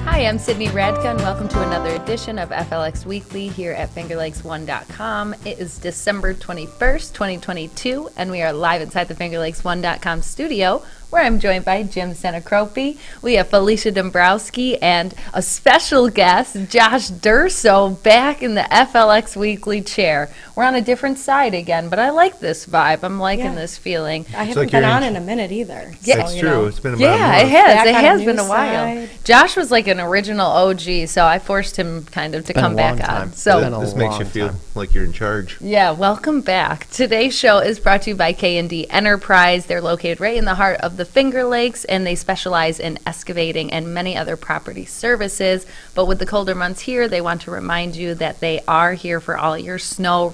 Hi, I'm Sydney Radka, and welcome to another edition of FLX Weekly here at FingerLakes1.com. It is December 21st, 2022, and we are live inside the FingerLakes1.com studio, where I'm joined by Jim Sinicropi. We have Felecia Dombrowski and a special guest, Josh Durso, back in the FLX Weekly chair. We're on a different side again, but I like this vibe. I'm liking this feeling. I haven't been on in a minute either. Yeah, that's true. It's been about a month. Yeah, it has. Back It on has a been new a while. side. Josh was like an original OG, so I forced him kind of to come back on. So This makes you feel like you're in charge. yeah, welcome back. Today's show is brought to you by K&D Enterprise. They're located right in the heart of the Finger Lakes, and they specialize in excavating and many other property services. But with the colder months here, they want to remind you that they are here for all your snow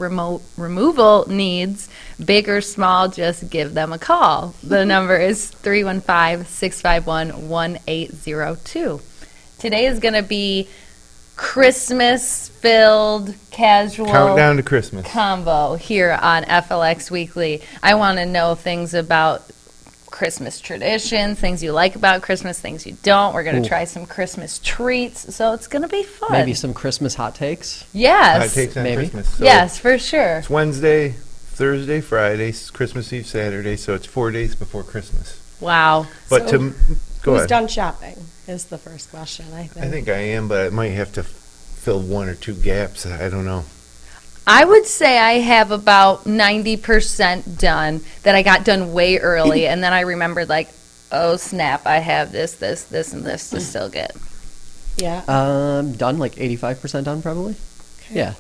removal needs. Big or small, just give them a call. The number is 315-651-1802. Today is going to be Christmas-filled, casual Countdown to Christmas. combo here on FLX Weekly. I want to know things about Christmas traditions, things you like about Christmas, things you don't. We're going to try some Christmas treats, so it's going to be fun. Maybe some Christmas hot takes. Yes. Hot takes on Maybe. Christmas. So Yes, for sure. It's Wednesday, Thursday, Friday, Christmas Eve, Saturday, so it's 4 days before Christmas. Wow. But So, go Who's ahead. done shopping is the first question, I think. I think I am, but I might have to fill one or two gaps. I don't know. I would say I have about 90% done, that I got done way early, and then I remembered, like, oh, snap, I have this, and this to still get. Yeah. Done, like 85% done probably. Yeah.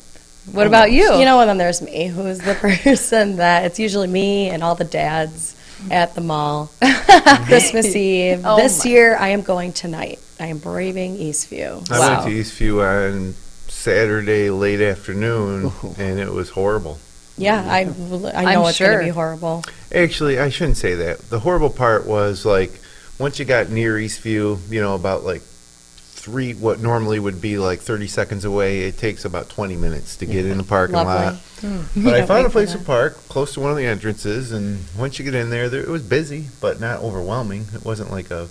What about you? You know, and then there's me, who's the person that it's usually me and all the dads at the mall. Christmas Eve. Oh This my. year, I am going tonight. I am braving Eastview. I Wow. went to Eastview on Saturday late afternoon, and it was horrible. Yeah, I know I'm it's going sure. to be horrible. Actually, I shouldn't say that. The horrible part was, like, once you got near Eastview, you know, about, like, what normally would be, like, 30 seconds away, it takes about 20 minutes to get in the parking lot. Lovely. But I Can't found wait a place for to that. park close to one of the entrances, and once you get in there, it was busy, but not overwhelming. It wasn't like a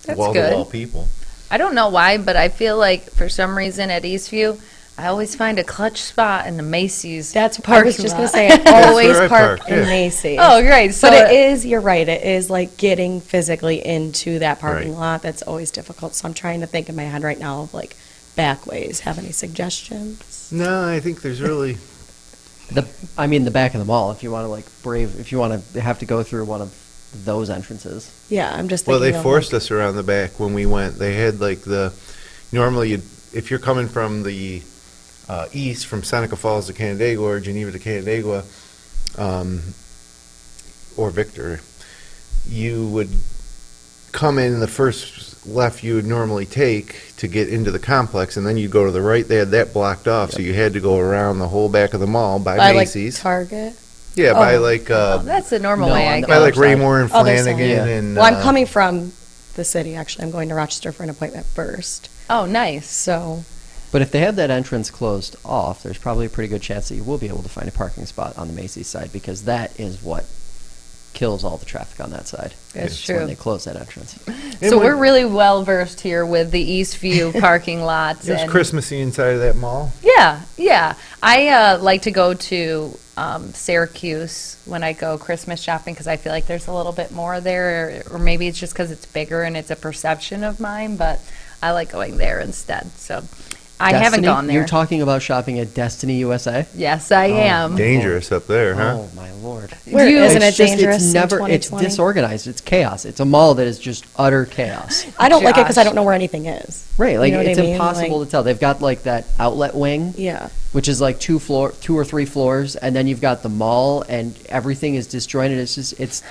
That's wall-to-wall good. people. I don't know why, but I feel like for some reason at Eastview, I always find a clutch spot in the Macy's. That's I parking was just going lot. to say, I always where I park park, in yeah. Macy's. Oh, great. So But it is, you're right, it is like getting physically into that parking Right. lot. That's always difficult. So I'm trying to think in my head right now of like back ways. Have any suggestions? No, I think there's really... The back of the mall. If you want to if you want to have to go through one of those entrances. Yeah, I'm just Well, thinking they of, forced like, us around the back when we went. They had, like, normally, if you're coming from the east, from Seneca Falls to Canandaigua, or Geneva to Canandaigua, or Victor, you would come in the first left you would normally take to get into the complex, and then you go to the right. They had that blocked off, so you had to go around the whole back of the mall by by Macy's. like Target. Yeah, by Oh. like that's the normal No, way I on the go. by like other side. Raymore and Other side. Flanagan, Yeah. and Well, I'm coming from the city, actually. I'm going to Rochester for an appointment first. Oh, nice. So, But if they have that entrance closed off, there's probably a pretty good chance that you will be able to find a parking spot on the Macy's side, because that is what kills all the traffic on that side. That's It's true. when they close that entrance. So we're really well versed here with the Eastview parking lots. It was and Christmassy inside of that mall. Yeah. I like to go to Syracuse when I go Christmas shopping, because I feel like there's a little bit more there, or maybe it's just because it's bigger and it's a perception of mine, but I like going there instead. So I haven't Destiny? gone there. You're talking about shopping at Destiny USA? Yes, I am. Dangerous up there, huh? Oh my lord! where You- isn't it It's just- dangerous It's never. in It's 2020? disorganized. It's chaos. It's a mall that is just utter chaos. I don't like it because I Josh. don't know where anything is. Right, like You know what it's I mean? impossible Like- to tell. They've got like that outlet wing, Yeah. which is like two or three floors, and then you've got the mall, and everything is disjointed. It's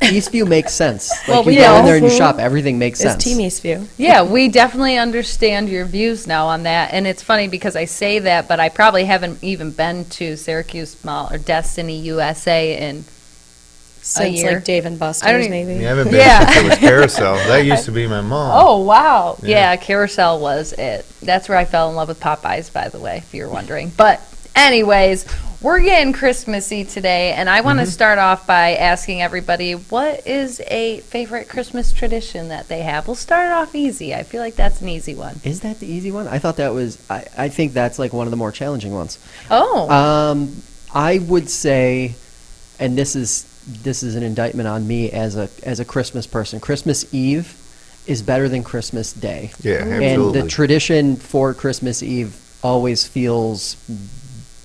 Eastview makes sense. Like Well, you we go in know there and you who shop, everything makes It's sense. Team Eastview. Yeah, we definitely understand your views now on that. And it's funny because I say that, but I probably haven't even been to Syracuse Mall or Destiny USA in Since year. like Dave and I don't Buster's, even- maybe. You haven't been Yeah. since it was Carousel. That used to be my mom. Oh, wow. Yeah. Yeah, Carousel was it. That's where I fell in love with Popeyes, by the way, if you're wondering. But anyways, we're getting Christmassy today, and I want to start off by asking everybody, what is a favorite Christmas tradition that they have? We'll start it off easy. I feel like that's an easy one. Is that the easy one? I thought that was. I think that's like one of the more challenging ones. Oh, I would say, and this is an indictment on me as a Christmas person. Christmas Eve is better than Christmas Day. Yeah, And absolutely. the tradition for Christmas Eve always feels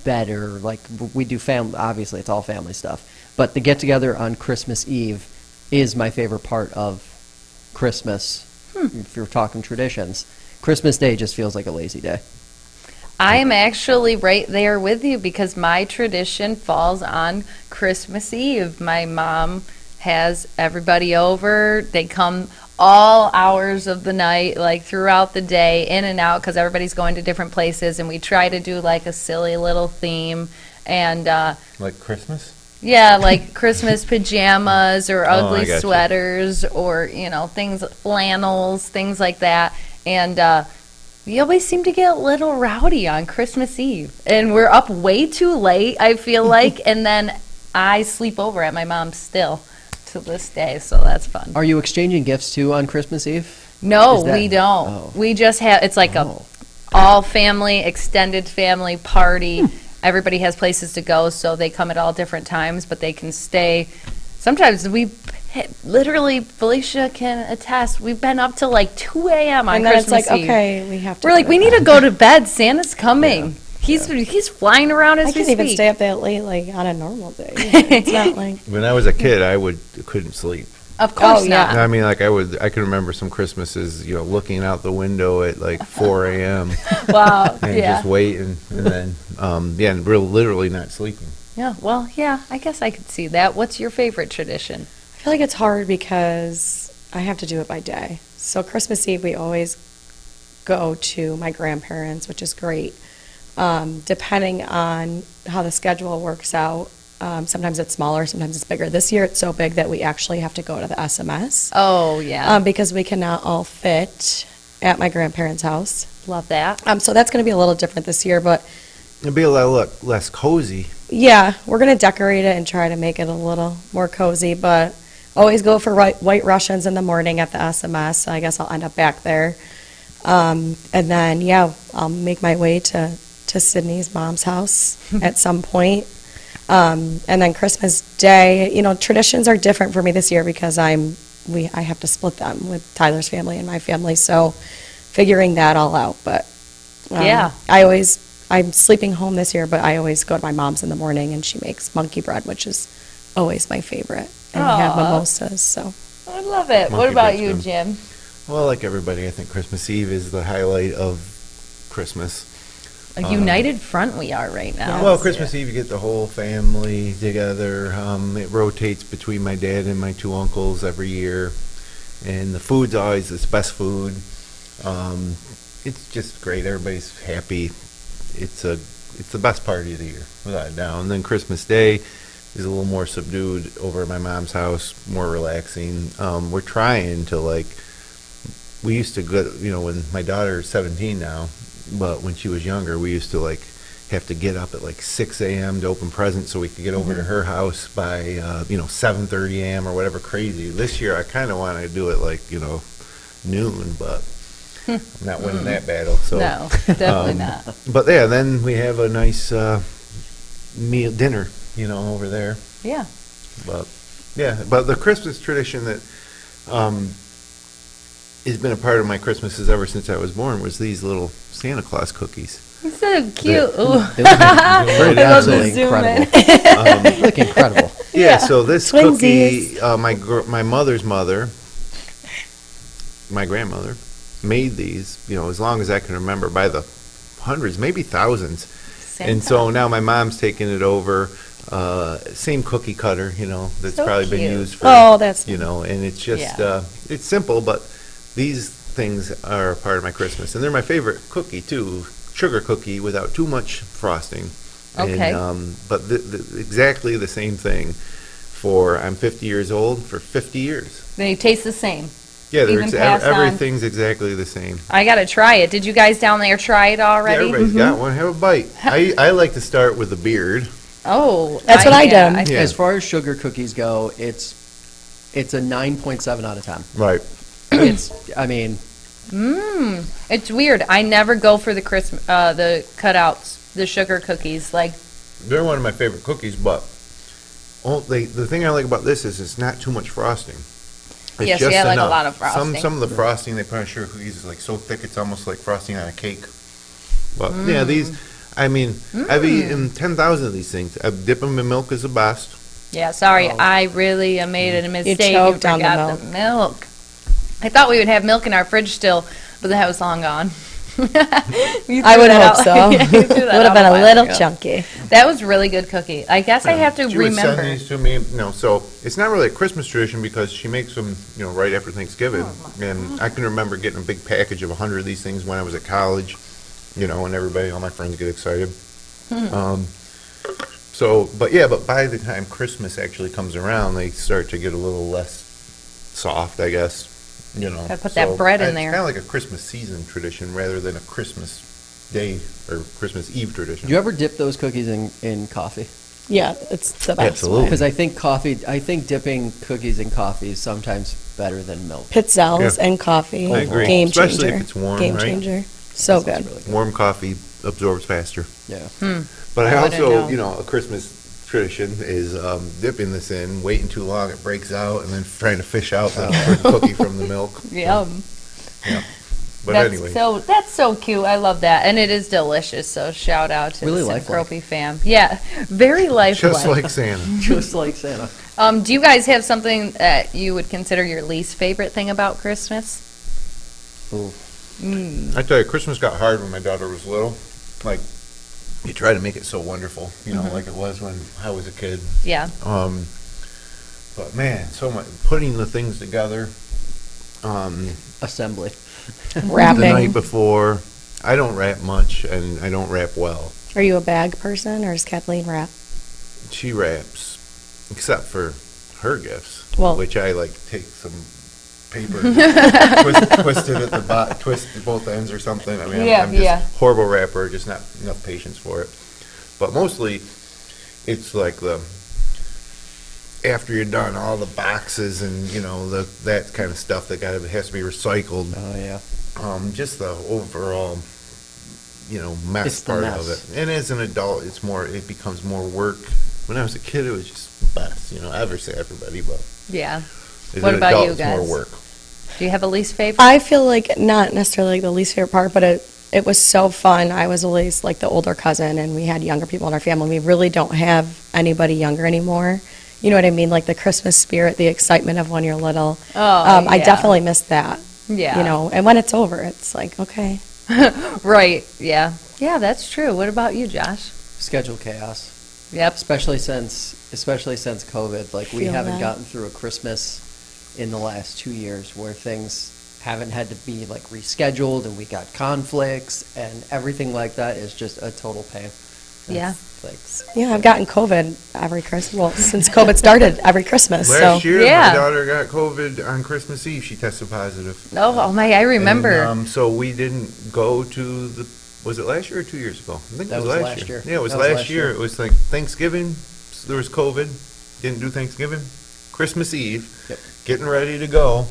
better. Like we do family, obviously it's all family stuff, but the get together on Christmas Eve is my favorite part of Christmas. If you're talking traditions, Christmas Day just feels like a lazy day. I'm actually right there with you because my tradition falls on Christmas Eve. My mom has everybody over. They come all hours of the night, like throughout the day, in and out, because everybody's going to different places, and we try to do like a silly little theme. And Like Christmas? yeah, like Christmas pajamas or I ugly gotcha. sweaters or, things, flannels, things like that. And we always seem to get a little rowdy on Christmas Eve. And we're up way too late, I feel like. And then I sleep over at my mom's still to this day, so that's fun. Are you exchanging gifts too on Christmas Eve? No, Is that- we don't. oh. We just have, it's like Oh. a all family, extended family party. Everybody has places to go, so they come at all different times, but they can stay. Sometimes literally, Felicia can attest, we've been up till like 2 a.m. on And then Christmas it's like, Eve. okay, we have to. We're like, we need to go to bed. Santa's coming. Yeah. He's flying around as I we can't even speak. stay up that late, like on a normal day. It's not like. When I was a kid, I couldn't sleep. Of course Oh, yeah. not. I mean, like I can remember some Christmases, looking out the window at like 4 a.m. Wow. and Yeah. just waiting, and then and we're literally not sleeping. Yeah. Well, yeah. I guess I could see that. What's your favorite tradition? I feel like it's hard because I have to do it by day. So Christmas Eve, we always go to my grandparents, which is great. Depending on how the schedule works out, sometimes it's smaller, sometimes it's bigger. This year, it's so big that we actually have to go to the SMS Oh yeah. because we cannot all fit at my grandparents' house. Love that. So that's going to be a little different this year, but It'd be a lot less cozy. yeah, we're going to decorate it and try to make it a little more cozy, but always go for White Russians in the morning at the SMS. So I guess I'll end up back there. And then, yeah, I'll make my way to Sydney's mom's house at some point. And then Christmas Day, traditions are different for me this year because I have to split them with Tyler's family and my family. So figuring that all out. But Yeah. I'm sleeping home this year, but I always go to my mom's in the morning and she makes monkey bread, which is always my favorite. And we have Aw. mimosas, so. I love it. What Monkey about bread's you, good. Jim? Well, like everybody, I think Christmas Eve is the highlight of Christmas. A united front we are right now. Well, Christmas Eve, you get the whole family together. It rotates between my dad and my two uncles every year. And the food's always the best food. It's just great. Everybody's happy. It's the best party of the year, without a doubt. And then Christmas Day is a little more subdued over at my mom's house, more relaxing. We're trying to, we used to go, when my daughter's 17 now, but when she was younger, we used to have to get up at 6 a.m. to open presents so we could get over to her house by 7:30 a.m. or whatever crazy. This year I kind of want to do it noon, but I'm not winning that battle. So No, definitely not. But yeah, then we have a nice dinner, over there. Yeah. But the Christmas tradition that has been a part of my Christmases ever since I was born was these little Santa Claus cookies. It's so cute. Ooh. They look Right absolutely zoom in. incredible. They look incredible. Yeah, so this Twinsies. cookie, my mother's mother, my grandmother, made these, as long as I can remember, by the hundreds, maybe thousands. And so now my mom's taking it over. Same cookie cutter, that's So probably been cute. used for, Oh, that's and it's just, Yeah. it's simple, but these things are a part of my Christmas. And they're my favorite cookie, too. Sugar cookie without too much frosting. Okay. And, but exactly the same thing. I'm 50 years old, for 50 years. They taste the same. Yeah, Even passed on. everything's exactly the same. I gotta try it. Did you guys down there try it Yeah, already? everybody's got one. Have a bite. I like to start with the beard. Oh, That's what I yeah, did. Yeah. As far as sugar cookies go, it's a 9.7 out of 10. Right. I mean, It's weird. I never go for the the cutouts, the sugar cookies. Like, They're one of my favorite cookies, but the thing I like about this is it's not too much frosting. It's yes, just yeah, like a enough. lot of frosting. Some of the frosting they put on sugar cookies is like so thick it's almost like frosting on a cake. But yeah, these, I mean, I've eaten 10,000 of these things. I dip them in milk is the best. yeah, sorry, Oh. I really made a mistake. choked on the forgot the milk. I thought we would have milk in our fridge still, but that was long gone. I would hope so. Yeah, you threw Would that have out been a a while little ago. chunky. That was really good cookie. I guess I have to She would remember. send these to me, so it's not really a Christmas tradition because she makes them, right after Thanksgiving. And I can remember getting a big package of 100 of these things when I was at college, and all my friends get excited. But by the time Christmas actually comes around, they start to get a little less soft, I guess, Gotta put that bread in there. It's kind of like a Christmas season tradition rather than a Christmas Day or Christmas Eve tradition. do you ever dip those cookies in coffee? Yeah, it's the best. Absolutely. Because I think dipping cookies in coffee is sometimes better than milk. Pizzelles Yeah. and coffee. I agree. Game Especially changer. if it's warm, Game right? changer. So That sounds good. really good. Warm coffee absorbs faster. Yeah. But I I wouldn't also, know. a Christmas tradition is dipping this in, waiting too long, it breaks out, and then trying to fish out the cookie from the milk. Yum. Yeah. But That's anyway, that's so cute. I love that, and it is delicious. So shout out to Really the lifelike. Sinicropi fam. Yeah, very lifelike. just like Santa. Just like Santa. Do you guys have something that you would consider your least favorite thing about Christmas? Ooh. I tell you, Christmas got hard when my daughter was little. Like, you try to make it so wonderful, like it was when I was a kid. Yeah. But man, so much putting the things together. Assembly. The night Wrapping. before, I don't wrap much, and I don't wrap well. Are you a bag person or does Kathleen wrap? She wraps, except for her gifts, Well- which I take some paper, twist it at the bottom, twist both ends or something. I mean, Yeah, I'm just yeah. horrible rapper, just not enough patience for it. But mostly, it's like after you're done, all the boxes and that kind of stuff that has to be recycled. Oh yeah. Just the overall, mess It's the part mess. of it. And as an adult, it becomes more work. When I was a kid, it was just the best. I ever say everybody, but Yeah. as What an about adult, you it's more guys? work. Do you have a least favorite? I feel like not necessarily like the least favorite part, but it was so fun. I was always like the older cousin, and we had younger people in our family. We really don't have anybody younger anymore. You know what I mean? Like the Christmas spirit, the excitement of when you're little. Oh, I yeah. definitely miss that. Yeah. And when it's over, it's like, okay. Right. Yeah. Yeah, that's true. What about you, Josh? Schedule chaos. Yep. Especially since COVID. Like we Feel haven't that. gotten through a Christmas in the last 2 years where things haven't had to be like rescheduled and we got conflicts and everything like that is just a total pain. Yeah. Like, Yeah, I've gotten COVID every Christmas. Well, since COVID started, every Christmas. Last year, Yeah. my daughter got COVID on Christmas Eve. She tested positive. Oh my! I remember. And, so we didn't go to was it last year or 2 years ago? I think That it was was last last year. year. Yeah, it was That was last last year. year. It was like Thanksgiving, there was COVID, didn't do Thanksgiving. Christmas Eve, Yep. getting ready to go.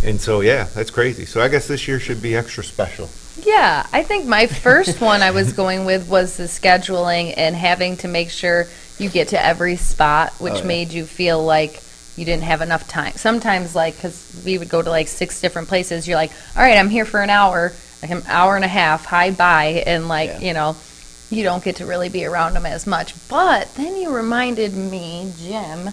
And so, yeah, that's crazy. So I guess this year should be extra special. Yeah, I think my first one I was going with was the scheduling and having to make sure you get to every spot, which Oh, yeah. made you feel like you didn't have enough time. Sometimes, like, because we would go to like 6 different places, you're like, all right, I'm here for an hour, like an hour and a half, hi, bye, and like, Yeah. you don't get to really be around them as much. But then you reminded me, Jim,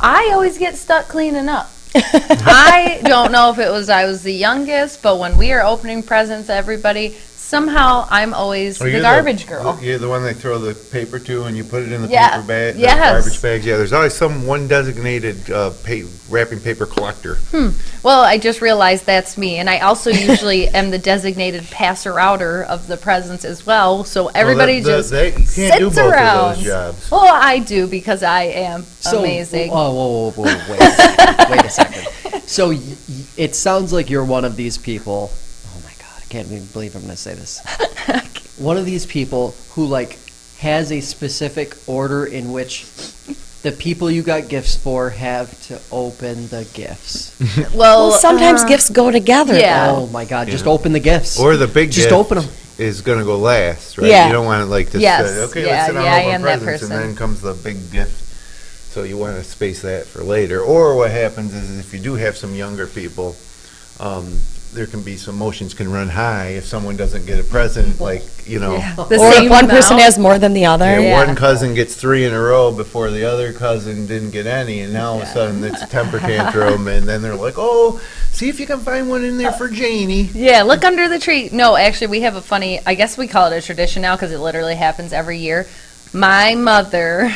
I always get stuck cleaning up. I don't know if it was I was the youngest, but when we are opening presents, everybody, somehow I'm always Oh, the you're garbage girl. You're the one they throw the paper to and you put it in the Yeah. paper bag, the Yes. garbage bags. Yeah, there's always one designated wrapping paper collector. Well, I just realized that's me, and I also usually am the designated passer-outer of the presents as well, so everybody Well, just you can't sits do both around. of those jobs. Well, I do because I am So, amazing. Oh, whoa, wait a second. Wait a second. So it sounds like you're one of these people. Oh my God, I can't even believe I'm going to say this. One of these people who like has a specific order in which the people you got gifts for have to open the gifts. Well, sometimes gifts go together. yeah. though. Oh my God, just Yeah. open the gifts. Or the big Just gift open 'em. is going to go last, right? Yeah. You don't want to like just Yes. say, okay, Yeah, let's sit down yeah, I and open am that presents, and person. then comes the big gift. So you want to space that for later. Or what happens is if you do have some younger people, there can be some emotions can run high if someone doesn't get a present, like, you know. Yeah. The Or same if one person amount. has more than the other. Yeah, Yeah. one cousin gets 3 in a row before the other cousin didn't get any, and now all of a Yeah. sudden it's a temper tantrum, and then they're like, "Oh, see if you can find one in there for Janie." Yeah, look under the tree. No, actually, we have a funny, I guess we call it a tradition now because it literally happens every year. My mother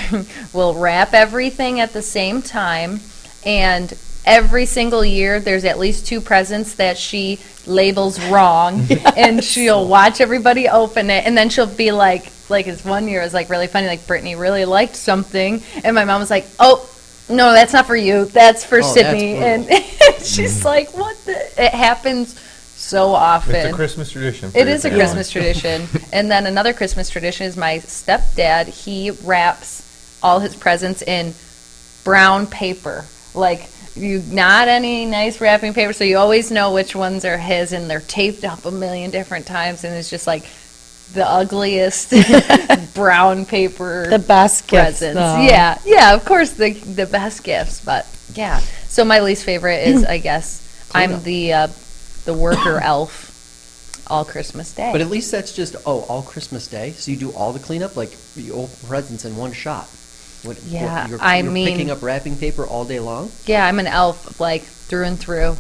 will wrap everything at the same time, and every single year there's at least 2 presents that she labels wrong, and she'll watch everybody open it, and then she'll be like it's one year it was like really funny, like Brittany really liked something, and my mom was like, "Oh, no, that's not for you, that's for Oh, Sydney," that's and she's like, "What the?" It happens so often. It's a Christmas tradition. for It your is a family. Christmas tradition. And then another Christmas tradition is my stepdad, he wraps all his presents in brown paper. Like, not any nice wrapping paper, so you always know which ones are his, and they're taped up a million different times, and it's just like the ugliest brown paper The best gifts, presents. though. Yeah, of course, the best gifts, but yeah. So my least favorite is, I guess, I'm the worker elf all Christmas Day. But at least that's just all Christmas Day. So you do all the cleanup, like you open presents in one shot. Yeah, you're, I you're mean- picking up wrapping paper all day long. Yeah, I'm an elf, like through and through.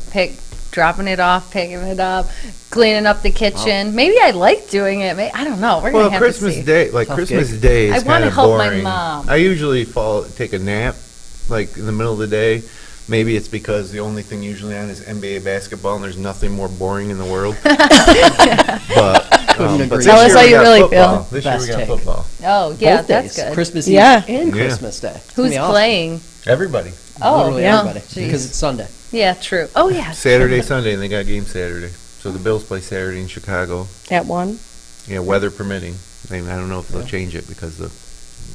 Dropping it off, picking it up, cleaning up the kitchen. Maybe I like doing it. I don't know. We're Well, gonna have Christmas to see. Day, like Tough Christmas gig. Day I is wanna kind of help my boring. mom. I usually take a nap, like in the middle of the day. Maybe it's because the only thing usually on is NBA basketball, and there's nothing more boring in the world. But, Couldn't agree. this Tell us year how we you got really football. feel. This year we Best got take. football. Oh, yeah, Both that's days, good. Christmas Yeah. Eve and Yeah. Christmas Day. It's gonna Who's be awesome. playing? Everybody. Oh, Literally yeah. everybody, Jeez. because it's Sunday. Yeah, true. Oh, yeah. Saturday, Sunday, and they got game Saturday. So the Bills play Saturday in Chicago. At 1. Yeah, weather permitting. I don't know if they'll change it because of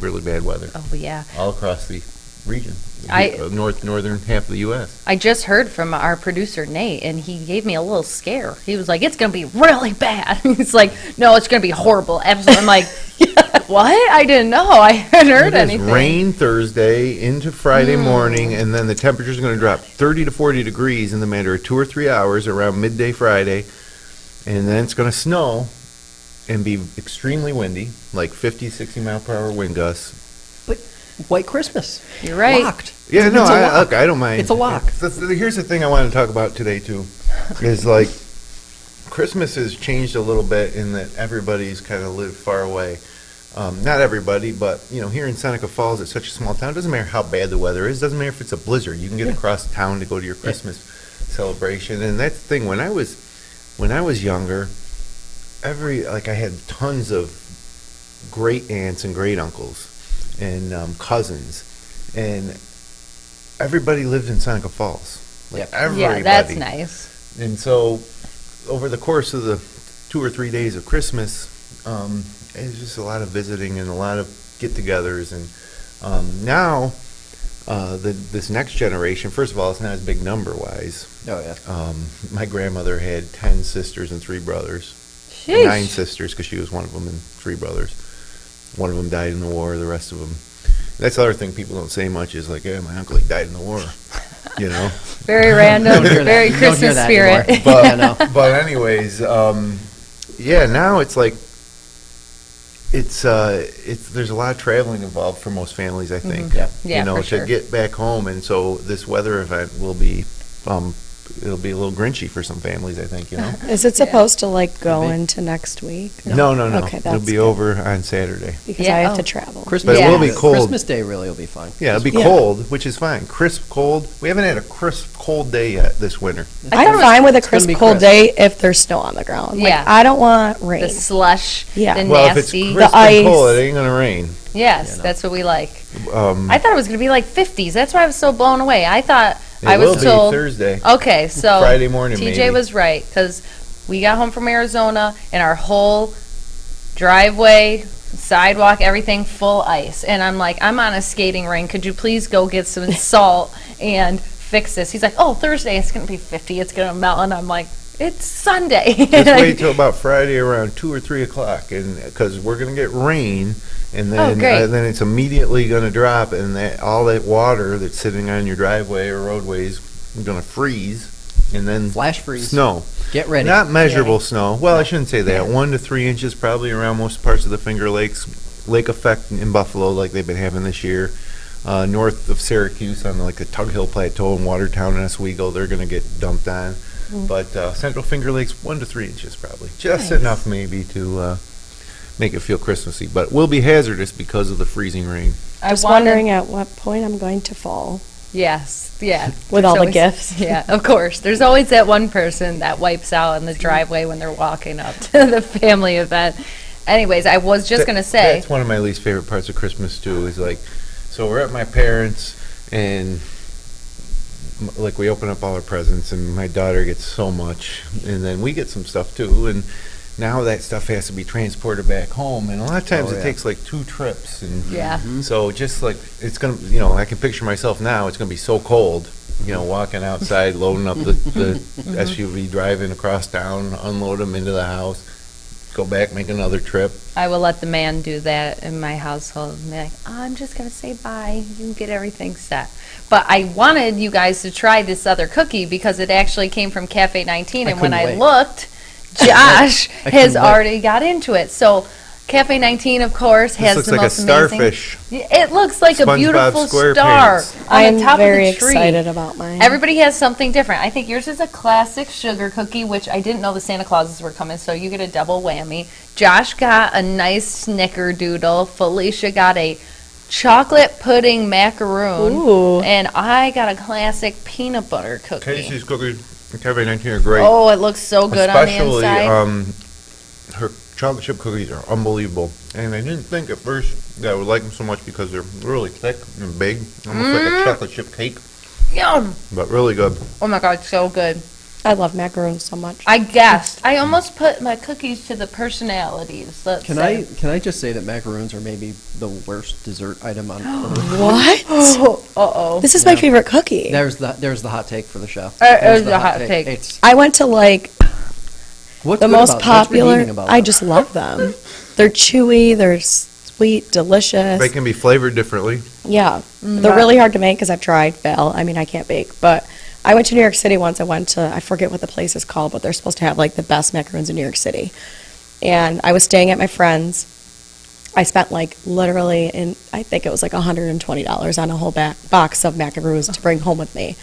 really bad weather Oh, yeah. all across the region, I- northern half of the U.S. I just heard from our producer, Nate, and he gave me a little scare. He was like, it's going to be really bad. He's like, no, it's going to be horrible. Absolutely. I'm like, what? I didn't know. I hadn't heard It is anything. rain Thursday into Friday morning, and then the temperature's going to drop 30 to 40 degrees in the matter of 2 or 3 hours around midday Friday, and then it's going to snow and be extremely windy, like 50, 60 mile per hour wind gusts. White Christmas. You're right. Locked. Yeah, no, It's a lock. look, I don't mind. It's a lock. Here's the thing I wanted to talk about today too, is like Christmas has changed a little bit in that everybody's kind of lived far away. Not everybody, but here in Seneca Falls, it's such a small town. It doesn't matter how bad the weather is. Doesn't matter if it's a blizzard. You can get across town to go to your Christmas celebration. And that's the thing. When I was younger, I had tons of great aunts and great uncles and cousins, and everybody lived in Seneca Falls. Like, Yep. everybody. Yeah, that's nice. And so, over the course of the 2 or 3 days of Christmas, it's just a lot of visiting and a lot of get-togethers. And now, this next generation, first of all, it's not as big number-wise. Oh yeah. My grandmother had 10 sisters and 3 brothers. Sheesh. 9 sisters, because she was one of them, and 3 brothers. One of them died in the war. The rest of them. That's the other thing people don't say much is like, yeah, my uncle he died in the war. Very random, Don't hear that. very You don't hear Christmas that spirit. anymore. But, Yeah, no. but anyways, yeah, now it's like it's there's a lot of traveling involved for most families, I think. Yeah. Yeah, for to sure. get back home, and so this weather event will be it'll be a little grinchy for some families, I think, you know? Is it supposed to like go Could be. into next week? No. Okay, It'll that's be good. over on Saturday. Because Yeah, I have oh. to travel. Christmas, But it will be Yes. cold. Christmas Day really will be fine. Yeah, it'll be Yeah. cold, which is fine. Crisp, cold. We haven't had a crisp, cold day yet this winter. I'm fine with a it's gonna crisp be cold crisp. day if there's snow on the ground. Like, Yeah. I don't want rain. The slush, Yeah. the Well, if it's nasty. crisp The and cold, ice. it ain't gonna rain. Yes, You know. that's what we like. Um, I thought it was going to be like 50s. That's why I was so blown away. I thought I it was will be told. Thursday. Okay, so Friday morning, TJ maybe. was right because we got home from Arizona and our whole driveway, sidewalk, everything full ice. And I'm like, I'm on a skating rink. Could you please go get some salt and fix this? He's like, oh, Thursday it's going to be 50. It's going to melt. And I'm like, it's Sunday. Just wait till about Friday around 2 or 3 o'clock, and because we're gonna get rain, and then great. then it's immediately gonna drop, and that all that water that's sitting on your driveway or roadways is gonna freeze, and then Flash freeze. snow. Get ready. Not measurable snow. Well, I shouldn't say that. 1 to 3 inches probably around most parts of the Finger Lakes. Lake effect in Buffalo, like they've been having this year. North of Syracuse on like the Tug Hill Plateau in Watertown and Oswego, they're going to get dumped on. But Central Finger Lakes, 1 to 3 inches probably. Just Nice. enough maybe to make it feel Christmassy. But it will be hazardous because of the freezing rain. I Just wanted- wondering at what point I'm going to fall. Yes, yeah. With There's all the always- gifts. Yeah, of course. There's always that one person that wipes out in the driveway when they're walking up to the family event. Anyways, I was just going to say, That's one of my least favorite parts of Christmas too, is like, so we're at my parents' and like we open up all our presents and my daughter gets so much and then we get some stuff too, and now that stuff has to be transported back home, and a lot of times Oh, it yeah. takes like 2 trips, and yeah. so just like it's gonna, I can picture myself now, it's gonna be so cold, walking outside, loading up the SUV, driving across town, unload them into the house, go back, make another trip. I will let the man do that in my household. And be like, I'm just going to say bye. You can get everything set. But I wanted you guys to try this other cookie because it actually came from Cafe 19. I And when couldn't I wait. looked, Josh I has couldn't wait. already got into it. So Cafe 19, of course, This has looks the like a most amazing. starfish. It looks like a SpongeBob beautiful star SquarePants. on I am the top very of the tree. excited about mine. Everybody has something different. I think yours is a classic sugar cookie, which I didn't know the Santa Clauses were coming, so you get a double whammy. Josh got a nice snickerdoodle. Felicia got a chocolate pudding macaroon. Ooh. And I got a classic peanut butter cookie. Casey's cookies in Cafe 19 are great. Oh, it looks so good on the Especially, inside. her chocolate chip cookies are unbelievable. And I didn't think at first that I would like them so much because they're really thick and big, almost like a chocolate chip cake, Yum! but really good. Oh my God, so good. I love macaroons so much. I guessed. I almost put my cookies to the personalities. Let's Can say. I just say that macaroons are maybe the worst dessert item on earth? What? Oh, uh-oh. This is my Yeah. favorite cookie. There's the hot take for the show. There's There's the hot take. It's I went to like what's the good most about- what's popular. redeeming about I them? just love them. They're chewy. They're sweet, delicious. They can be flavored differently. Yeah, they're really hard to make because I've tried. Fail. I mean, I can't bake, but I went to New York City once. I forget what the place is called, but they're supposed to have like the best macaroons in New York City. And I was staying at my friend's. I spent like literally, I think it was like $120 on a whole box of macaroons to bring home with me.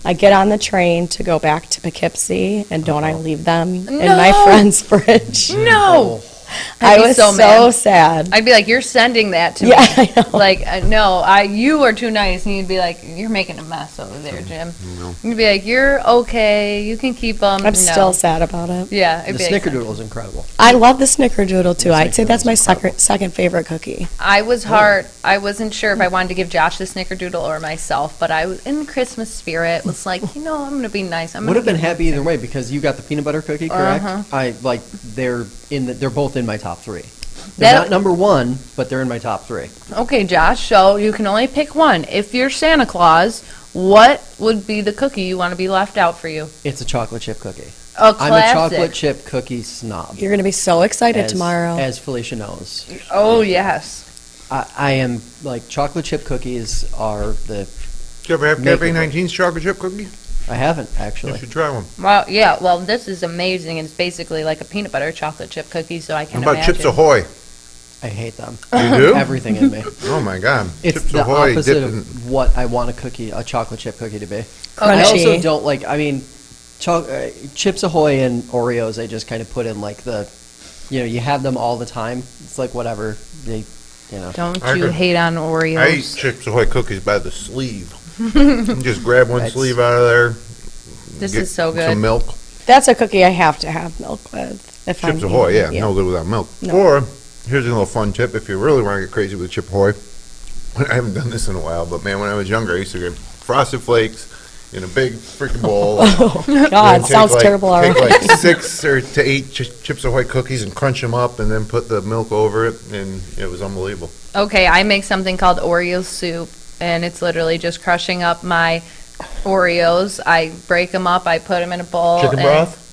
I get on the train to go back to Poughkeepsie, and don't I leave them in my No. friend's fridge? No! I I'd be was so so mad. sad. I'd be like, you're sending that to Yeah, me. I know. Like, no, you are too nice. And you'd be like, you're making a mess over there, Jim. You'd be like, you're okay. You can keep them. I'm still sad about it. Yeah. The It'd be like, snickerdoodle is incredible. I love the snickerdoodle too. The I'd say that's my snickerdoodle's incredible. second favorite cookie. I was hard. I wasn't sure if I wanted to give Josh the snickerdoodle or myself, but I was in Christmas spirit. Was like, I'm going to be nice. I'm Would have gonna been give happy either way because you got the peanut butter cookie, correct? Uh-huh. They're both in my top 3. That- They're not number 1, but they're in my top 3. Okay, Josh, so you can only pick one. If you're Santa Claus, what would be the cookie you want to be left out for you? It's a chocolate chip cookie. A I'm a chocolate classic. chip cookie snob. You're gonna be so excited as, tomorrow. As Felicia knows. Oh, yes. I am, like, chocolate chip cookies are the, Did you ever have Make Cafe it. 19's chocolate chip cookie? I haven't, You actually. should try one. Well, yeah, well, this is amazing. It's basically like a peanut butter chocolate chip cookie, so I How can about imagine. Chips Ahoy? I hate them. You do? Everything in me. Oh my God. It's Chips the Ahoy opposite dipped in- of what I want a chocolate chip cookie to be. I Crunchy. also don't like, I mean, Chips Ahoy and Oreos, I just kind of put in like you have them all the time. It's like whatever Don't I you could- hate on Oreos? I eat Chips Ahoy cookies by the sleeve. You just grab one That's- sleeve out of there. This get is so good. Some milk. That's a cookie I have to have milk with. If I'm Chips Ahoy, eating it, no good without milk. No. Or, here's a little fun tip, if you really want to get crazy with Chip Ahoy. I haven't done this in a while, but man, when I was younger, I used to get Frosted Flakes in a big freaking bowl. God, sounds terrible Take already. like 6 or to 8 Chips Ahoy cookies and crunch them up and then put the milk over it, and it was unbelievable. Okay, I make something called Oreo soup, and it's literally just crushing up my Oreos. I break them up, I put them in a bowl. Chicken and- broth?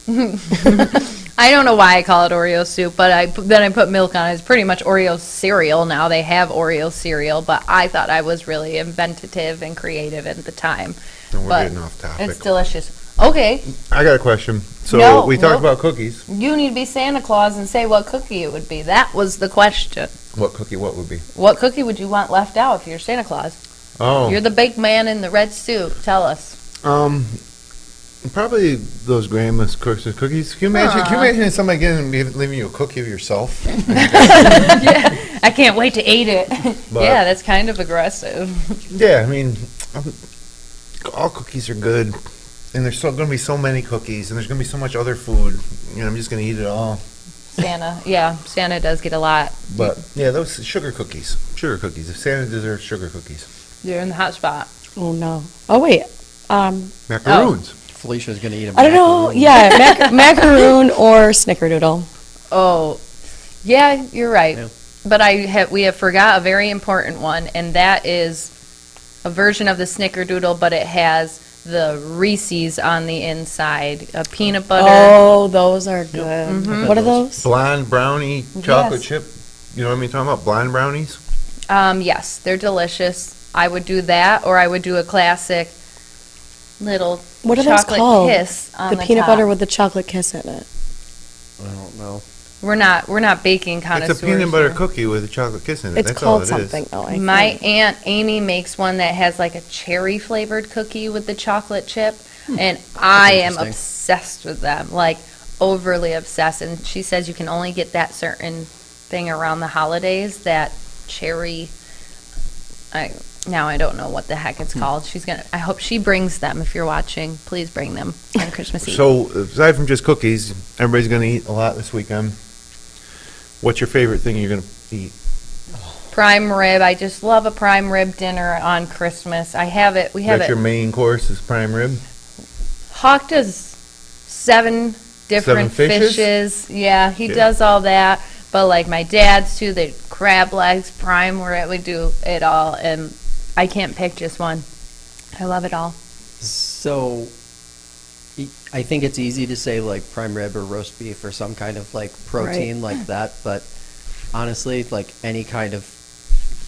I don't know why I call it Oreo soup, but then I put milk on it. It's pretty much Oreo cereal now. They have Oreo cereal, but I thought I was really inventive and creative at the time. And we're But getting off topic. It's delicious. Okay, I got a question. So No, we talked nope. about cookies. you need to be Santa Claus and say what cookie it would be. That was the question. What cookie? What would be? What cookie would you want left out if you're Santa Claus? Oh, You're the big man in the red suit. Tell us. probably those grandma's Christmas cookies. Can you imagine? Can you imagine somebody leaving you a cookie of yourself? Yeah, I can't wait to eat it. But- Yeah, that's kind of aggressive. Yeah, I mean, all cookies are good, and there's still going to be so many cookies, and there's going to be so much other food. I'm just going to eat it all. Santa does get a lot. But yeah, those sugar cookies. If Santa deserves sugar cookies, You're in the hot spot. Oh, no. Oh, wait. macaroons. Felicia's going to eat a I don't know. macaroon. Yeah, macaroon or snickerdoodle. Oh, yeah, you're right. Yeah. But we have forgot a very important one, and that is a version of the Snickerdoodle, but it has the Reese's on the inside, a peanut butter. Oh, those are good. What are those? Blonde brownie chocolate Yes. chip. You know what I'm talking about? Blonde brownies. Yes, they're delicious. I would do that, or I would do a classic little What are those chocolate called? kiss on The the peanut top. butter with the chocolate kiss in it. I don't know. We're not baking connoisseurs. It's a peanut butter here. cookie with a chocolate kiss in it. It's That's all called it is. something, though, I My think. Aunt Amy makes one that has like a cherry flavored cookie with the chocolate chip, and I am interesting. obsessed with them, like overly obsessed. And she says you can only get that certain thing around the holidays, that cherry. Now I don't know what the heck it's called. I hope she brings them. If you're watching, please bring them on Christmas Eve. So aside from just cookies, everybody's going to eat a lot this weekend. What's your favorite thing you're going to eat? Prime rib. I just love a prime rib dinner on Christmas. I have it. We have That's it. your main course is prime rib. Hawk does 7 different 7 fishes? fishes. Yeah, he Yeah. does all that. But like my dad's too, the crab legs, prime rib, we do it all, and I can't pick just one. I love it all. So, I think it's easy to say like prime rib or roast beef or some kind of like protein like that, but honestly, like any kind of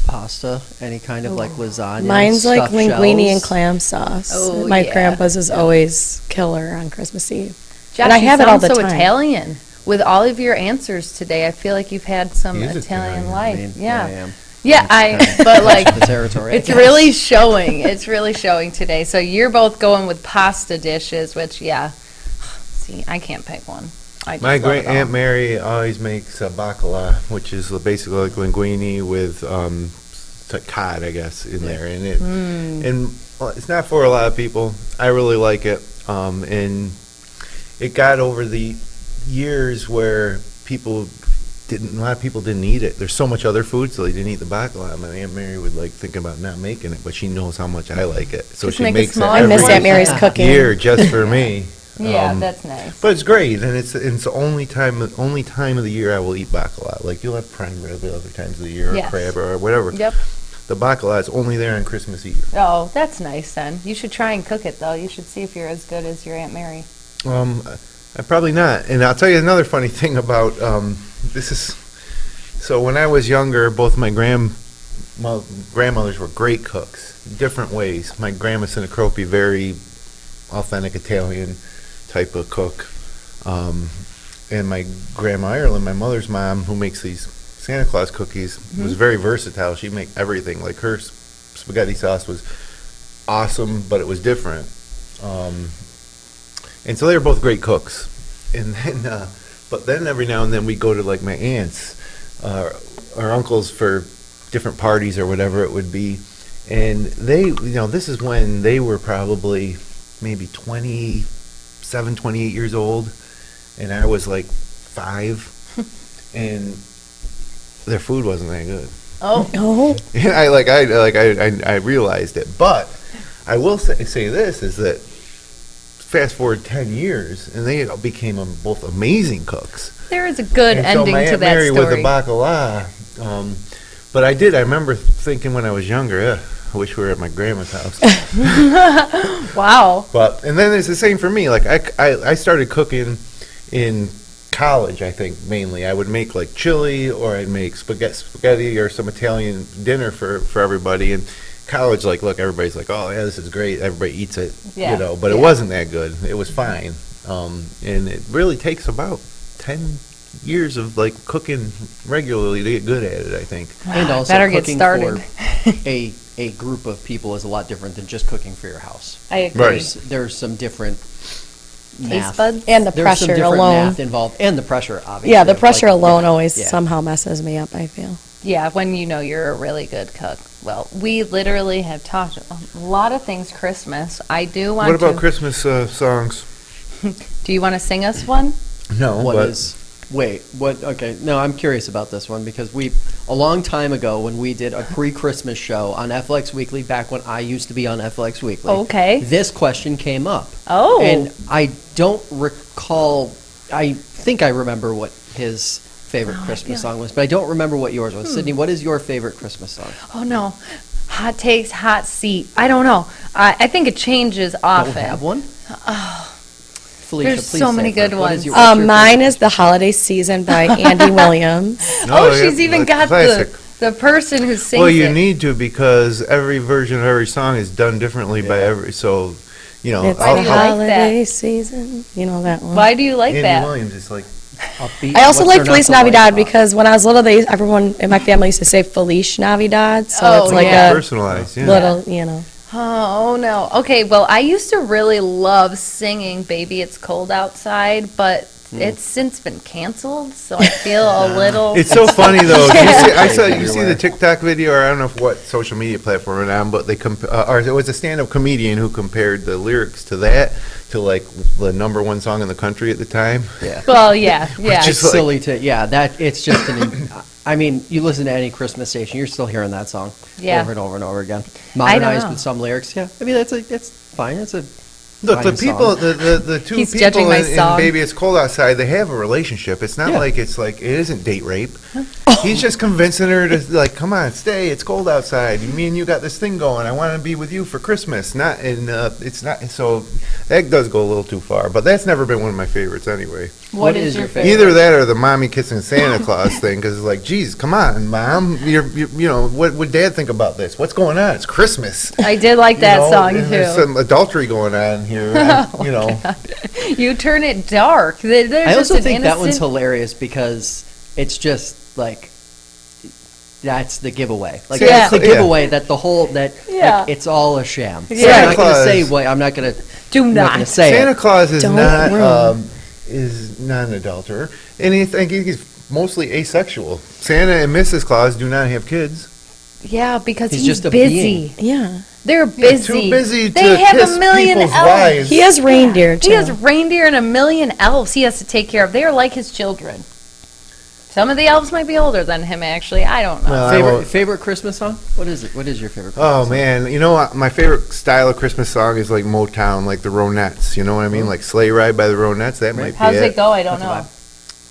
pasta, any kind of like lasagna. Mine's like stuffed linguine and shells. clam sauce. Oh, My yeah. grandpa's is always killer on Christmas Eve. Josh, And I have you it all sound the so time. Italian. With all of your answers today, I feel like you've had some He is Italian Italian. life. I mean, yeah. I am. Yeah, but like The territory. I it's guess. really showing. It's really showing today. So you're both going with pasta dishes, which see, I can't pick one. I just My love great it all. Aunt Mary always makes bacala, which is basically like linguine with cod, I guess, in there. And it's not for a lot of people. I really like it, and it got over the years where a lot of people didn't eat it. There's so much other food, so they didn't eat the bacala. My Aunt Mary would like think about not making it, but she knows how much I like it, so Just she make a makes it small I miss every Aunt Mary's cooking. year just for me. Yeah, that's nice. But it's great, and it's the only time of the year I will eat bacala. Like you'll have prime rib at other times of the year, or Yes. crab, or whatever. Yep. The bacala is only there on Christmas Eve. Oh, that's nice then. You should try and cook it though. You should see if you're as good as your Aunt Mary. I'm probably not. And I'll tell you another funny thing about this is. So when I was younger, both my grandmothers were great cooks, different ways. My grandma Sinicropi, very authentic Italian type of cook, and my grandma Ireland, my mother's mom, who makes these Santa Claus cookies, was very versatile. She'd make everything. Like her spaghetti sauce was awesome, but it was different. And so they were both great cooks. And then, but then every now and then we go to like my aunts or uncles for different parties or whatever it would be. And they, this is when they were probably maybe 27, 28 years old. And I was like 5. And their food wasn't that good. Oh. Oh, And I realized it. But I will say this is that fast forward 10 years and they became both amazing cooks. There is a good And ending so my to Aunt that Mary story. with the bacala. But I remember thinking when I was younger, I wish we were at my grandma's house. Wow. And then it's the same for me. Like I started cooking in college, I think, mainly. I would make like chili, or I'd make spaghetti or some Italian dinner for everybody. And college, like, look, everybody's like, oh yeah, this is great. Everybody eats it, Yeah. but it wasn't that good. It was fine. And it really takes about 10 years of like cooking regularly to get good at it, I think. And also Better get cooking started. for a group of people is a lot different than just cooking for your house. I agree. Right. There's some different Taste math. buds? and the There's some pressure different alone. math involved, and the pressure, obviously. Yeah, the of, pressure like, alone always yeah. somehow messes me up, I feel. Yeah, when you know you're a really good cook. Well, we literally have talked a lot of things Christmas. I do want What about to. Christmas songs? Do you want to sing us one? No, What but is? Wait, what? Okay, no, I'm curious about this one because a long time ago when we did a pre-Christmas show on FLX Weekly, back when I used to be on FLX Weekly. Okay. This question came up. Oh. And I don't recall. I think I remember what his favorite Christmas song was, but I don't remember what yours was. Sydney, what is your favorite Christmas song? Oh no. Hot takes, hot seat. I don't know. I think it changes often. Don't have one? Felicia, There's please so say many it good first. What is ones. your- what's your Mine favorite is The Holiday Season by Andy Williams. Oh, yeah, she's even that's got classic. the person who sings Well, you it. need to, because every version of every song is done differently by every. So, It's Why the do you like holiday season. You know that one. Why do you like Andy that? Williams is like Upbeat? I also What's like there not Feliz to like Navidad about it? because when I was little, everyone in my family used to say Feliz Navidad, so Oh, it's like yeah. a personalized. Yeah. little, you know. Oh no. Okay, well, I used to really love singing Baby It's Cold Outside, but it's since been canceled, so I feel a little It's so funny though. You see Everywhere. the TikTok video, or I don't know what social media platform it's on, but they or it was a stand-up comedian who compared the lyrics to that to like the number one song in the country at the time. Yeah. Well, yeah, yeah. Which It's is like- silly to, yeah, that, it's just I mean, you listen to any Christmas station, you're still hearing that song Yeah. over and over and over again. know. Modernized with some lyrics, yeah. I mean, it's fine. It's a Look, the fine people, song. the two He's judging people my in song. Baby It's Cold Outside, they have a relationship. It's not Yeah. like it isn't date rape. He's just convincing her to like, come on, stay. It's cold outside. Me and you got this thing going. I want to be with you for Christmas. It's not. So that does go a little too far. But that's never been one of my favorites anyway. What is your favorite? Either that or the mommy kissing Santa Claus thing, because it's like, geez, come on, mom. What would Dad think about this? What's going on? It's Christmas. I did like that song and There's too. some adultery going on here. You turn it dark. There's I just also an think that one's innocent- hilarious because it's just like that's the giveaway. Like Yeah. that's the Yeah. giveaway that the whole that Yeah. like, it's all a sham. So Yeah. I'm not going to say Claus. what I'm not going to Do I'm not not. going to say Santa it. Claus is Don't not ruin. is not an adulterer, and he's mostly asexual. Santa and Mrs. Claus do not have kids. Yeah, because He's he's just a busy. Yeah. They're Yeah, busy. too busy They to have kiss a million people's elves. wives. He has reindeer, too. He has reindeer and a million elves he has to take care of. They are like his children. Some of the elves might be older than him, actually. I don't know. Well, I Favorite won't- favorite Christmas song? What is it? What is your favorite? Oh Christmas man, you know what? My favorite style of Christmas song is like Motown, like the Ronettes. You know what I mean? Like Sleigh Ride by the Ronettes. That might How's be it go? I don't know.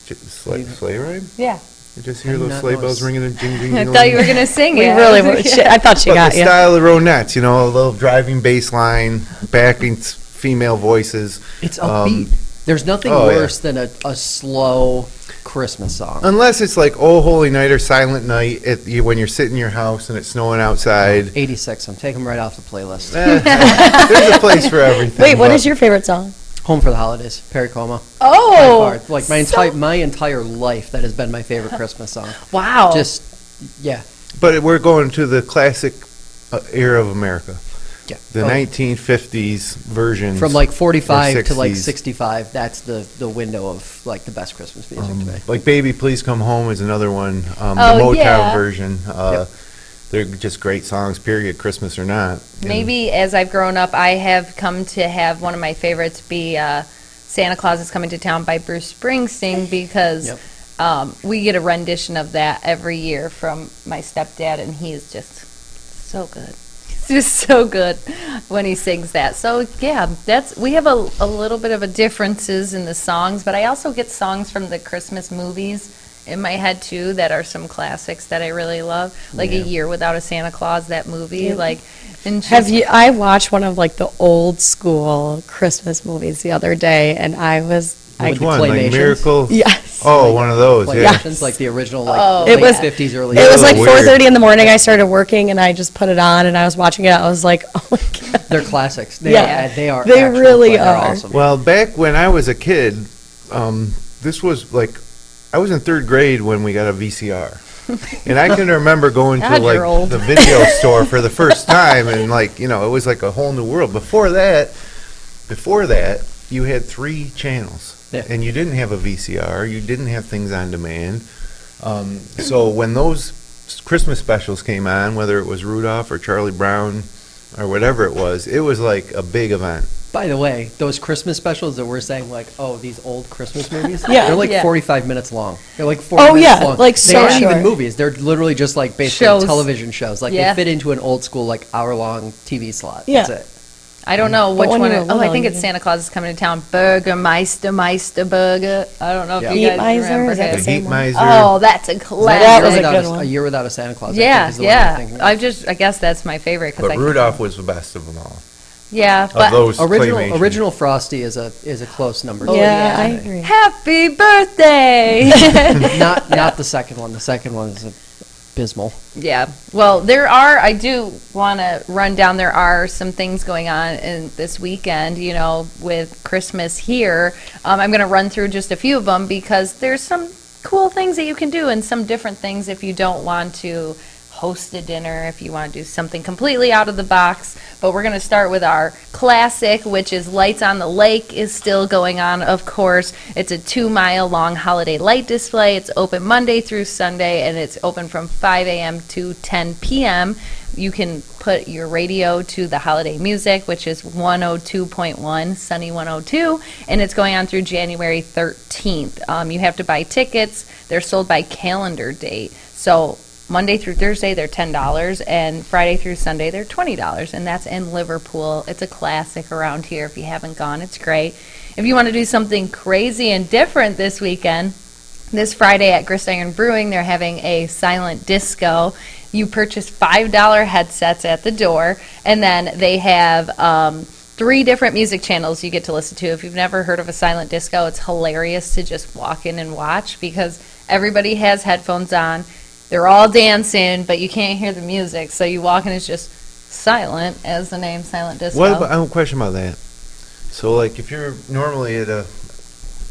Sleigh Ride? Yeah. You just hear I do those not sleigh know bells a- ringing and ding ding. I ding, thought you were ding. going to sing We it. really were. I thought she But got the you. style of the Ronettes, you know, a little driving bass line, backing female voices. It's upbeat. There's nothing oh, yeah. worse than a slow Christmas song. Unless it's like Oh Holy Night or Silent Night when you're sitting in your house and it's snowing outside. 86. I'm taking them right off the playlist. There's a place for everything. Wait, what but- is your favorite song? Home for the Holidays, Perry Como. Oh. By far. Like my entire life, that has been my favorite Christmas song. Wow. Just yeah. But we're going to the classic era of America. Yeah. The Oh. 1950s versions. From like 45 or to like 60s. 65, that's the window of like the best Christmas music to me. Like Baby Please Come Home is another one. The Oh, Motown yeah. version. Yep. They're just great songs, period, Christmas or not. And Maybe as I've grown up, I have come to have one of my favorites be Santa Claus is Coming to Town by Bruce Springsteen because Yep. we get a rendition of that every year from my stepdad, and he is just so good. He's just so good when he sings that. So, yeah, we have a little bit of a differences in the songs, but I also get songs from the Christmas movies in my head too that are some classics that I really love, like A Year Without a Santa Claus, that movie. Yeah. Like, and I watched one of like the old school Christmas movies the other day, and I was, Which the one? Like Claymations? Miracle? yes. Oh, one of those, Like yeah. versions, like the original, like Oh, late It was- 50s, early It was like Weird. 4:30 in the morning. I started working, and I just put it on, and I was watching it. I was like, oh my god. They're classics. They Yeah. are, they are. They actual really play. They're are. awesome. Well, back when I was a kid, this was like, I was in third grade when we got a VCR. And I can remember going to God, you're like old. the video store for the first time, and like, you know, it was like a whole new world. Before that, you had 3 channels. Yeah. And you didn't have a VCR, you didn't have things on demand. So when those Christmas specials came on, whether it was Rudolph or Charlie Brown or whatever it was like a big event. By the way, those Christmas specials that we're saying, like, oh, these old Christmas movies, Yeah. they're like Yeah. 45 minutes long. They're like 40 Oh, minutes yeah, long. like they so aren't even short. movies. They're literally just like basically Shows. television shows. Like Yeah. they fit into an old school like hour-long TV slot. Yeah. That's it. I don't know But which when one. you were I little, think you it's didn't- Santa Claus is Coming to Town. Meister Burger. I don't know if Yeah. you Heat guys Miser, remember is that him. The the same Heat one? Miser. Oh, that's a That classic. was a Without good one. A Year Without a Santa Claus. I Yeah, think is the one I'm yeah. thinking of. I guess that's my favorite. But Rudolph was the best of them all. Yeah, Of but those claymation. Original Frosty is a close number. Oh, two. yeah, yeah. I agree. Happy birthday. Not the second one. The second one is abysmal. Yeah. Well, I do want to run down, there are some things going on in this weekend, you know, with Christmas here. I'm going to run through just a few of them because there's some cool things that you can do and some different things if you don't want to host a dinner, if you want to do something completely out of the box. But we're going to start with our classic, which is Lights on the Lake is still going on, of course. It's a 2-mile long holiday light display. It's open Monday through Sunday, and it's open from 5 a.m. to 10 p.m. You can put your radio to the holiday music, which is 102.1, Sunny 102, and it's going on through January 13th. You have to buy tickets. They're sold by calendar date. So Monday through Thursday, they're $10, and Friday through Sunday, they're $20, and that's in Liverpool. It's a classic around here. If you haven't gone, it's great. If you want to do something crazy and different this weekend, this Friday at Grist Iron Brewing, they're having a silent disco. You purchase $5 headsets at the door, and then they have 3 different music channels you get to listen to. If you've never heard of a silent disco, it's hilarious to just walk in and watch because everybody has headphones on. They're all dancing, but you can't hear the music, so you walk in, it's just silent, as the name Silent Disco. I have a question about that. So, like, if you're normally at a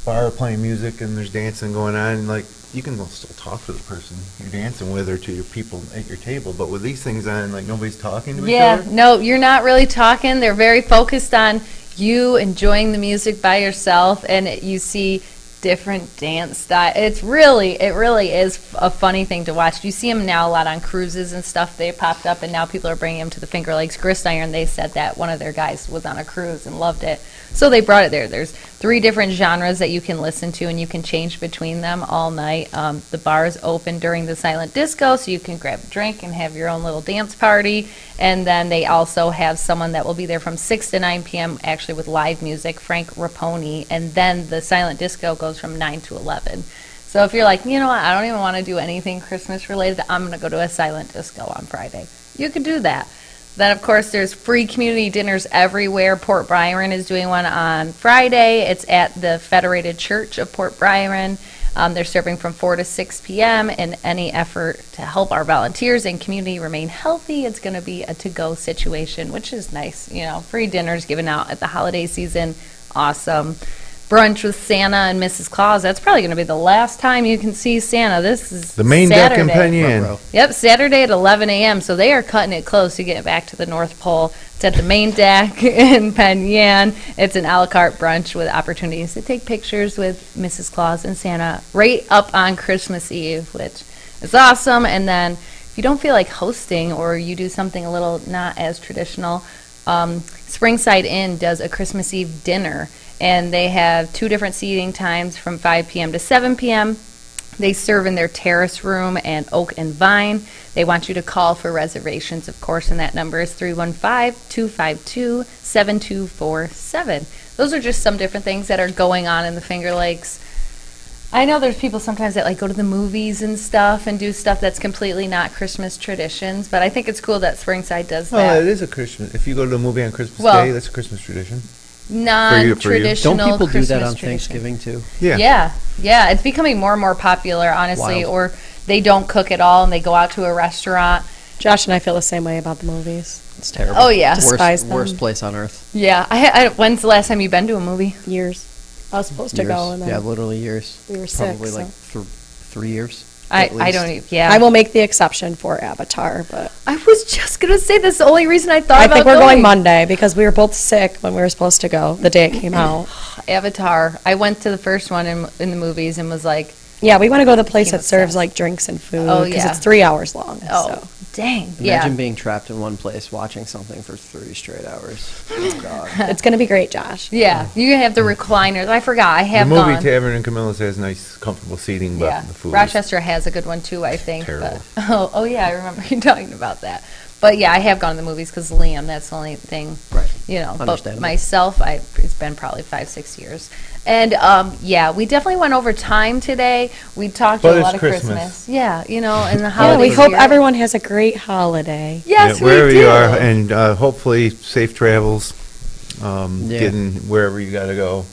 bar playing music and there's dancing going on, like, you can still talk to the person you're dancing with or to your people at your table, but with these things on, like, nobody's talking to each Yeah, other? no, you're not really talking. They're very focused on you enjoying the music by yourself, and you see different dance style. It really is a funny thing to watch. You see them now a lot on cruises and stuff. They popped up, and now people are bringing them to the Finger Lakes Grist Iron. They said that one of their guys was on a cruise and loved it, so they brought it there. There's 3 different genres that you can listen to, and you can change between them all night. The bar is open during the silent disco, so you can grab a drink and have your own little dance party. And then they also have someone that will be there from 6 to 9 p.m. actually with live music, Frank Raponi, and then the silent disco goes from 9 to 11. So if you're like, you know what, I don't even want to do anything Christmas related, I'm going to go to a silent disco on Friday. You could do that. Then, of course, there's free community dinners everywhere. Port Byron is doing one on Friday. It's at the Federated Church of Port Byron. They're serving from 4 to 6 p.m. in any effort to help our volunteers and community remain healthy. It's going to be a to-go situation, which is nice. You know, free dinners given out at the holiday season. Awesome. brunch with Santa and Mrs. Claus. That's probably going to be the last time you can see Santa. This is The main deck in Saturday. Penn Ruh-roh. Yep, Saturday at 11 a.m. So they are cutting it close to get back to the North Pole. It's at the main deck in Penn Yan. It's an a la carte brunch with opportunities to take pictures with Mrs. Claus and Santa right up on Christmas Eve, which is awesome. And then if you don't feel like hosting or you do something a little not as traditional, Springside Inn does a Christmas Eve dinner. And they have 2 different seating times from 5 p.m. to 7 p.m. They serve in their terrace room and Oak and Vine. They want you to call for reservations, of course, and that number is 315-252-7247. Those are just some different things that are going on in the Finger Lakes. I know there's people sometimes that like go to the movies and stuff and do stuff that's completely not Christmas traditions, but I think it's cool that Springside does Well, that. it is a Christmas. If you go to a movie on Christmas Well- Day, that's a Christmas tradition. Non-traditional Don't people do that Christmas on tradition. Thanksgiving too? Yeah. Yeah, it's becoming more and more popular, honestly, Wild. or they don't cook at all and they go out to a restaurant. Josh and I feel the same way about the movies. It's terrible. Oh, yeah. Despise Worst, them. worst place on earth. Yeah, when's the last time you've been to a movie? Years. I was supposed to Years. go, and then Yeah, literally years. we were sick. Probably like so. 3 years. I at least. don't even, yeah. I will make the exception for Avatar, but I was just going to say that's the only reason I thought I about think we're going Monday because we were both sick when we were supposed to go the day it came out. Avatar. I went to the first one in the movies and was like, Yeah, we want to go to the place Became that serves obsessed. like drinks and food Oh, because yeah. it's 3 hours long. oh, So. dang. Imagine Yeah. being trapped in one place watching something for 3 straight hours. Oh, God. It's going to be great, Josh. Yeah, you have the recliners. I forgot. I The have movie gone. Tavern in Camillus has nice, comfortable seating, but Yeah, the food is Rochester has a good one too, I think. terrible. But, oh yeah, I remember you talking about that. But yeah, I have gone to the movies because Liam. That's the only thing, Right. you know. But Understandable. myself, it's been probably 5-6 years. And yeah, we definitely went over time today. We talked But a it's lot of Christmas. Christmas. Yeah, you know, and the Yeah, holidays. we hope here. everyone has a great holiday. Yes, wherever we do. you are, and hopefully safe travels, Yeah. getting wherever you got to go.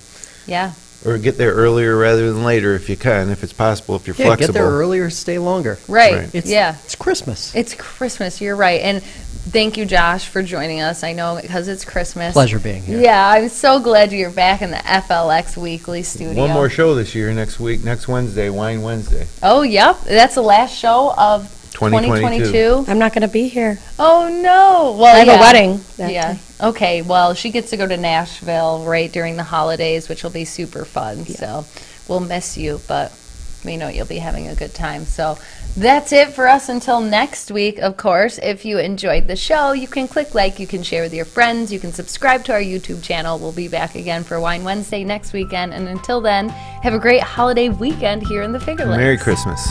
Yeah. Or get there earlier rather than later if you can, if it's possible, if you're Yeah, flexible. get there earlier, stay longer. Right. Right. It's, Yeah. It's Christmas. It's Christmas. You're right. And thank you, Josh, for joining us. I know because it's Christmas. Pleasure being here. Yeah, I'm so glad you're back in the FLX Weekly studio. One more show this year, next week, next Wednesday, Wine Wednesday. Oh, yep. That's the last show of 2022. I'm not going to be here. Oh, no. Well, I have yeah. a wedding. that Yeah. day. Okay. Well, she gets to go to Nashville right during the holidays, which will be super fun. So we'll miss you, but we know you'll be having a good time. So that's it for us until next week, of course. If you enjoyed the show, you can click like, you can share with your friends, you can subscribe to our YouTube channel. We'll be back again for Wine Wednesday next weekend. And until then, have a great holiday weekend here in the Finger Lakes. Merry Christmas.